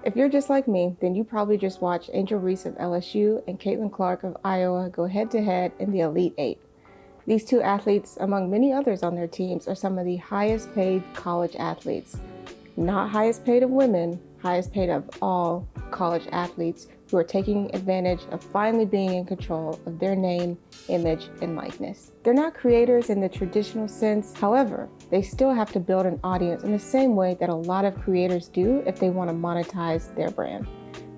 If you're just like me, then you probably just watched Angel Reese of LSU and Caitlin Clark of Iowa go head-to-head in the Elite Eight. These two athletes, among many others on their teams, are some of the highest paid college athletes. Not highest paid of women, highest paid of all college athletes who are taking advantage of finally being in control of their name, image, and likeness. They're not creators in the traditional sense. However, they still have to build an audience in the same way that a lot of creators do if they want to monetize their brand.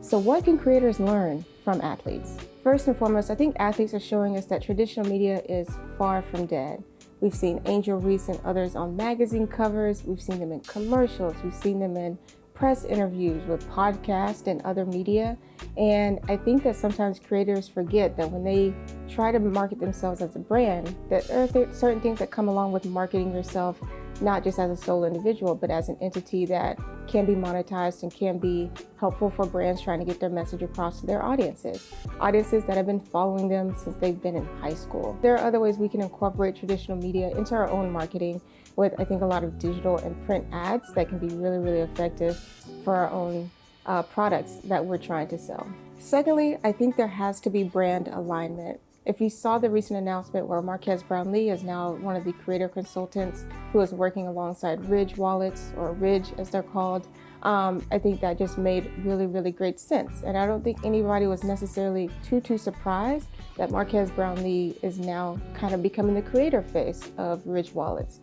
So what can creators learn from athletes? First and foremost, I think athletes are showing us that traditional media is far from dead. We've seen Angel Reese and others on magazine covers. We've seen them in commercials. We've seen them in press interviews with podcasts and other media. And I think that sometimes creators forget that when they try to market themselves as a brand, that there are certain things that come along with marketing yourself, not just as a sole individual, but as an entity that can be monetized and can be helpful for brands trying to get their message across to their audiences that have been following them since they've been in high school. There are other ways we can incorporate traditional media into our own marketing with, I think, a lot of digital and print ads that can be really, really effective for our own products that we're trying to sell. Secondly, I think there has to be brand alignment. If you saw the recent announcement where Marques Brownlee is now one of the creator consultants who is working alongside Ridge Wallets, or Ridge as they're called, I think that just made really, really great sense. And I don't think anybody was necessarily too surprised that Marques Brownlee is now kind of becoming the creator face of Ridge Wallets.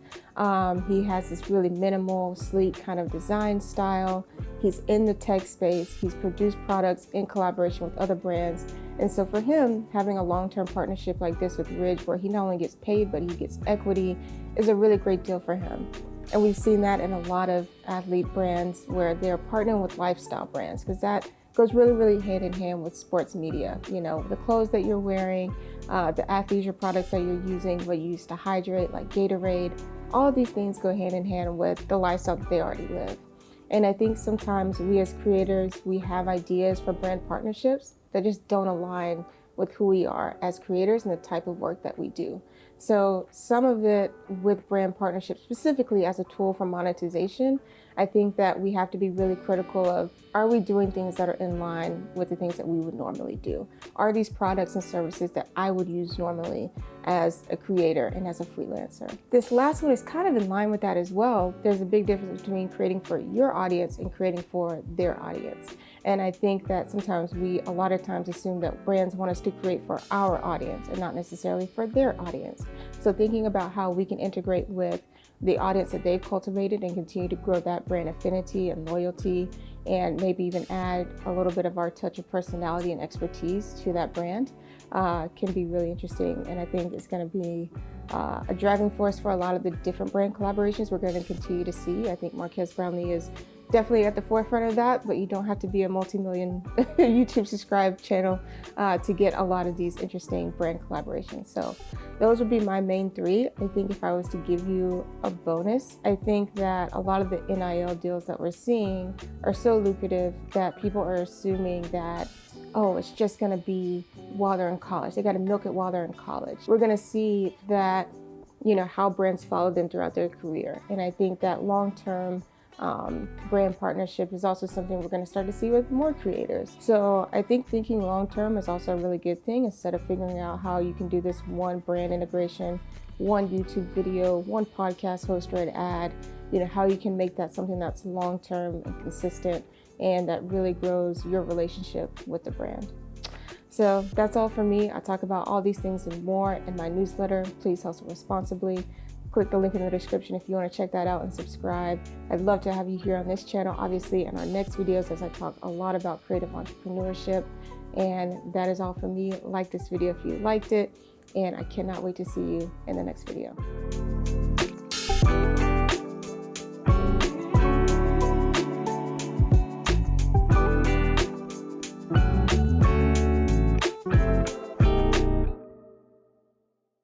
He has this really minimal, sleek kind of design style. He's in the tech space. He's produced products in collaboration with other brands. And so for him, having a long-term partnership like this with Ridge, where he not only gets paid, but he gets equity, is a really great deal for him. And we've seen that in a lot of athlete brands where they're partnering with lifestyle brands, because that goes really, really hand in hand with sports media. You know, the clothes that you're wearing, the athleisure products that you're using, what you use to hydrate, like Gatorade, all of these things go hand in hand with the lifestyle that they already live. And I think sometimes we as creators, we have ideas for brand partnerships that just don't align with who we are as creators and the type of work that we do. So some of it with brand partnerships, specifically as a tool for monetization, I think that we have to be really critical of, are we doing things that are in line with the things that we would normally do? Are these products and services that I would use normally as a creator and as a freelancer? This last one is kind of in line with that as well. There's a big difference between creating for your audience and creating for their audience. And I think that sometimes we, a lot of times, assume that brands want us to create for our audience and not necessarily for their audience. So thinking about how we can integrate with the audience that they've cultivated and continue to grow that brand affinity and loyalty, and maybe even add a little bit of our touch of personality and expertise to that brand can be really interesting. And I think it's going to be a driving force for a lot of the different brand collaborations we're going to continue to see. I think Marques Brownlee is definitely at the forefront of that, but you don't have to be a multi-million YouTube subscribed channel to get a lot of these interesting brand collaborations. So those would be my main three. I think if I was to give you a bonus, I think that a lot of the NIL deals that we're seeing are so lucrative that people are assuming that, oh, it's just gonna be while they're in college. They gotta milk it while they're in college. We're gonna see that, you know, how brands follow them throughout their career. And I think that long-term brand partnership is also something we're going to start to see with more creators. So I think thinking long-term is also a really good thing, instead of figuring out how you can do this one brand integration, one YouTube video, one podcast host or an ad, you know, how you can make that something that's long-term and consistent and that really grows your relationship with the brand. So that's all for me. I talk about all these things and more in my newsletter, Please Hustle Responsibly. Click the link in the description if you want to check that out and subscribe. I'd love to have you here on this channel, obviously, in our next videos, as I talk a lot about creative entrepreneurship. And that is all for me. Like this video if you liked it, and I cannot wait to see you in the next video.